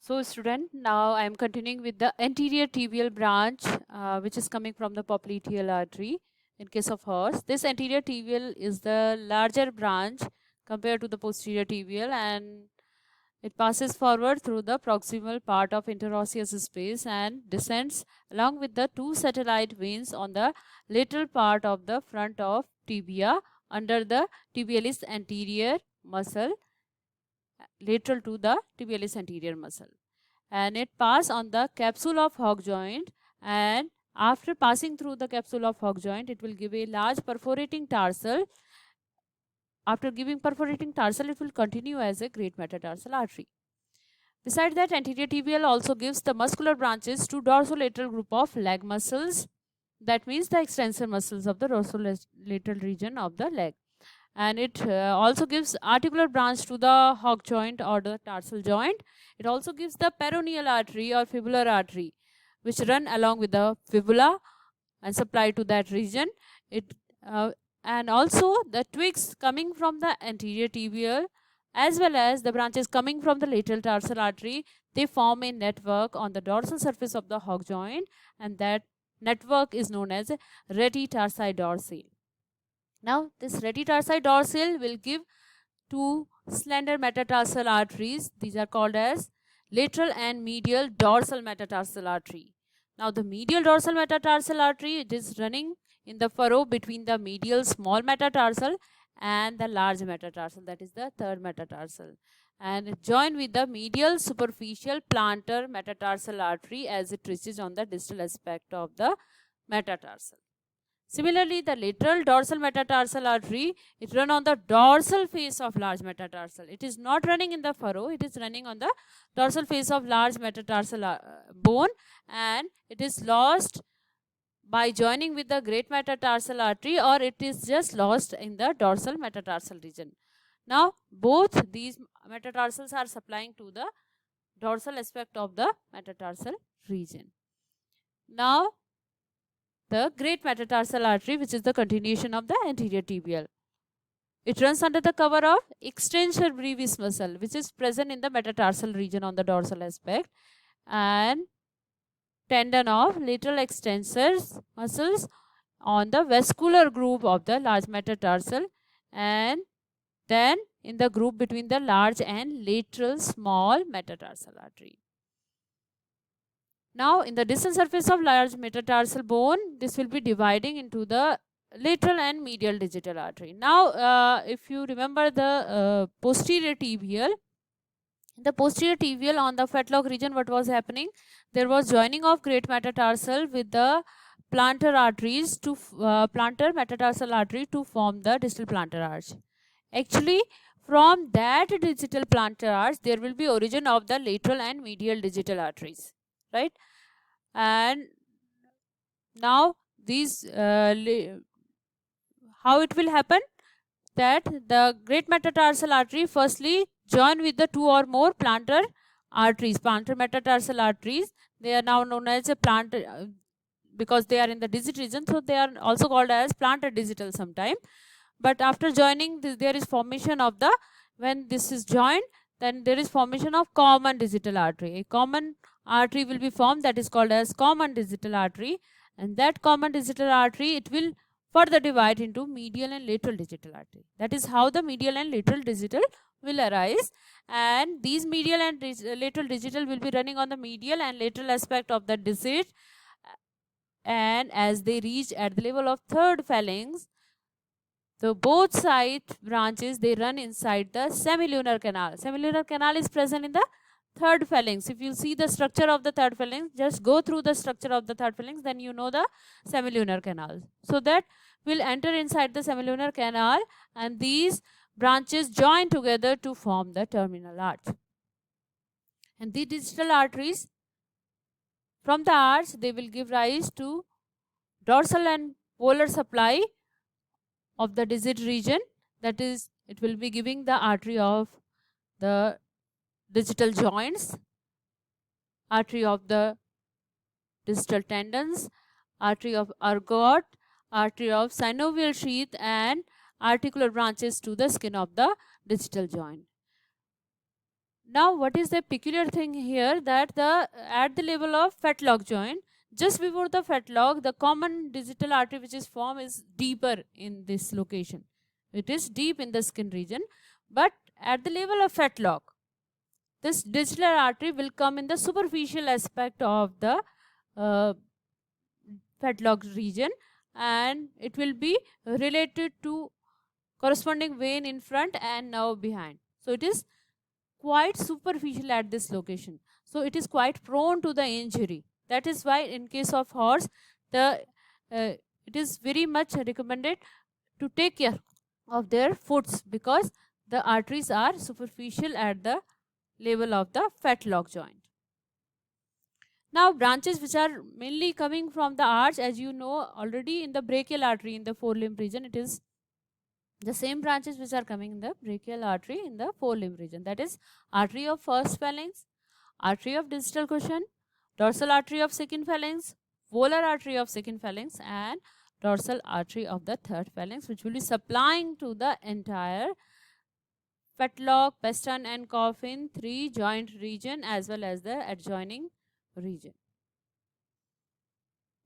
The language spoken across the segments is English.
So student, now I am continuing with the anterior tibial branch which is coming from the popliteal artery in case of horse. This anterior tibial is the larger branch compared to the posterior tibial, and it passes forward through the proximal part of interosseous space and descends along with the two satellite veins on the lateral part of the front of tibia under the tibialis anterior muscle, lateral to the tibialis anterior muscle, and it pass on the capsule of Hock joint, and after passing through the capsule of Hock joint it will give a large perforating tarsal. After giving perforating tarsal, it will continue as a great metatarsal artery. Besides that, anterior tibial also gives the muscular branches to dorsolateral group of leg muscles, that means the extensor muscles of the dorsolateral region of the leg, and it also gives articular branch to the Hock joint or the tarsal joint. It also gives the peroneal artery or fibular artery which run along with the fibula and supply to that region. It and also the twigs coming from the anterior tibial as well as the branches coming from the lateral tarsal artery, they form a network on the dorsal surface of the Hock joint, and that network is known as rete tarsi dorsale. Now this rete tarsi dorsale will give two slender metatarsal arteries. These are called as lateral and medial dorsal metatarsal artery. Now the medial dorsal metatarsal artery, it is running in the furrow between the medial small metatarsal and the large metatarsal, that is the third metatarsal, and join with the medial superficial plantar metatarsal artery as it reaches on the distal aspect of the metatarsal. Similarly, the lateral dorsal metatarsal artery, it runs on the dorsal face of large metatarsal. It is not running in the furrow, it is running on the dorsal face of large metatarsal bone, and it is lost by joining with the great metatarsal artery, or it is just lost in the dorsal metatarsal region. Now, both these metatarsals are supplying to the dorsal aspect of the metatarsal region. Now, the great metatarsal artery, which is the continuation of the anterior tibial. It runs under the cover of extensor brevis muscle, which is present in the metatarsal region on the dorsal aspect, and tendon of lateral extensors muscles on the vascular groove of the large metatarsal, and then in the groove between the large and lateral small metatarsal artery. Now, in the distal surface of large metatarsal bone, this will be dividing into the lateral and medial digital artery. Now, if you remember the posterior tibial, the posterior tibial on the fetlock region, what was happening? There was joining of great metatarsal with the plantar arteries to plantar metatarsal artery to form the distal plantar arch. Actually, from that digital plantar arch, there will be origin of the lateral and medial digital arteries, right? And now these how it will happen, that the great metatarsal artery firstly join with the two or more plantar arteries, plantar metatarsal arteries. They are now known as a plantar because they are in the digit region, so they are also called as plantar digital sometime. But after joining this, there is formation of the, when this is joined, then there is formation of common digital artery. A common artery will be formed, that is called as common digital artery, and that common digital artery, it will further divide into medial and lateral digital artery. That is how the medial and lateral digital will arise, and these medial and lateral digital will be running on the medial and lateral aspect of the digit, and as they reach at the level of third phalanx, so both side branches, they run inside the semilunar canal. Semilunar canal is present in the third phalanx. If you see the structure of the third phalanx, just go through the structure of the third phalanx, then you know the semilunar canal. So that will enter inside the semilunar canal, and these branches join together to form the terminal arch. And the digital arteries, from the arch, they will give rise to dorsal and polar supply of the digit region, that is, it will be giving the artery of the digital joints, artery of the distal tendons, artery of ergot, artery of synovial sheath, and articular branches to the skin of the digital joint. Now what is the peculiar thing here, that at the level of fetlock joint, just before the fetlock, the common digital artery which is formed is deeper in this location. It is deep in the skin region, but at the level of fetlock, this digital artery will come in the superficial aspect of the fetlock region, and it will be related to corresponding vein in front and nerve behind. So it is quite superficial at this location. So it is quite prone to the injury. That is why in case of horse, it is very much recommended to take care of their foots, because the arteries are superficial at the level of the fetlock joint. Now branches which are mainly coming from the arch, as you know already, in the brachial artery in the forelimb region, it is the same branches which are coming in the brachial artery in the forelimb region. That is artery of first phalanx, artery of distal cushion, dorsal artery of second phalanx, volar artery of second phalanx, and dorsal artery of the third phalanx, which will be supplying to the entire fetlock, pastern and coffin 3 joint region as well as the adjoining region.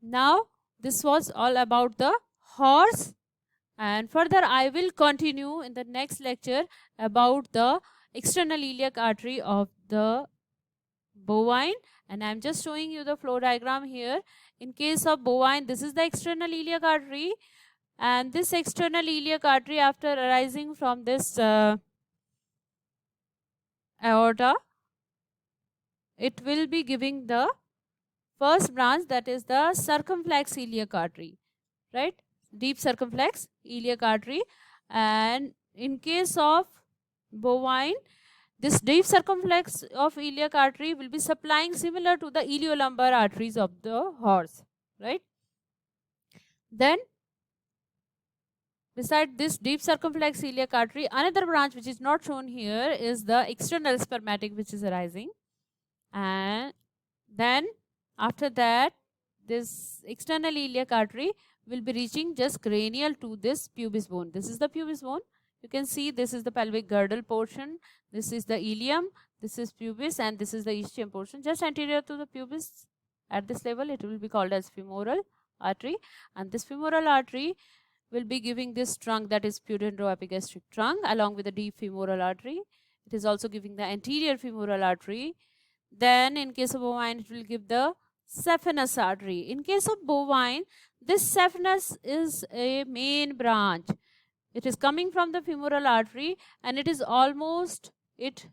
Now this was all about the horse, and further I will continue in the next lecture about the external iliac artery of the bovine, and I am just showing you the flow diagram here. In case of bovine, this is the external iliac artery, and this external iliac artery, after arising from this aorta, it will be giving the first branch, that is the circumflex iliac artery, right? Deep circumflex iliac artery. And in case of bovine, this deep circumflex of iliac artery will be supplying similar to the iliolumbar arteries of the horse, right? Then beside this deep circumflex iliac artery, another branch which is not shown here is the external spermatic, which is arising. And then after that, this external iliac artery will be reaching just cranial to this pubis bone. This is the pubis bone. You can see this is the pelvic girdle portion, this is the ilium, this is pubis, and this is the ischium portion. Just anterior to the pubis, at this level, it will be called as femoral artery, and this femoral artery will be giving this trunk, that is pudendroepigastric trunk, along with the deep femoral artery. It is also giving the anterior femoral artery. Then in case of bovine, it will give the saphenous artery. In case of bovine, this saphenous is a main branch. It is coming from the femoral artery, and it is almost, it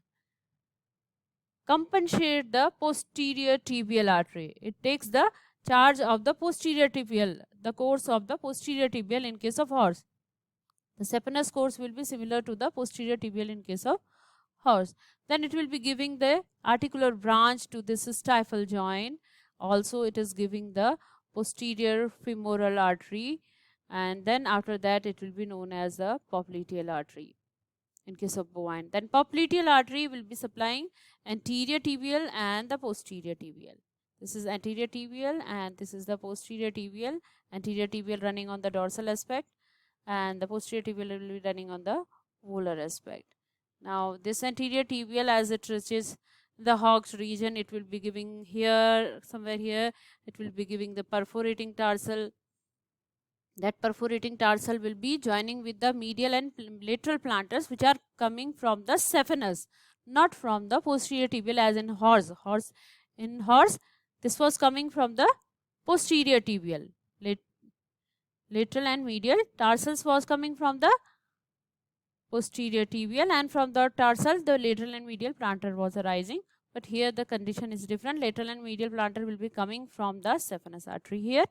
compensates the posterior tibial artery. It takes the charge of the posterior tibial, the course of the posterior tibial in case of horse. The saphenous course will be similar to the posterior tibial in case of horse. Then it will be giving the articular branch to this stifle joint. Also it is giving the posterior femoral artery, and then after that it will be known as the popliteal artery in case of bovine. Then popliteal artery will be supplying anterior tibial and the posterior tibial. This is anterior tibial and this is the posterior tibial. Anterior tibial running on the dorsal aspect and the posterior tibial will be running on the volar aspect. Now this anterior tibial, as it reaches the hocks region, it will be giving here, somewhere here, it will be giving the perforating tarsal. That perforating tarsal will be joining with the medial and lateral plantars, which are coming from the saphenous, not from the posterior tibial as in horse. In horse, this was coming from the posterior tibial. Lateral and medial tarsals was coming from the posterior tibial, and from the tarsal the lateral and medial plantar was arising. But here the condition is different. Lateral and medial plantar will be coming from the saphenous artery here.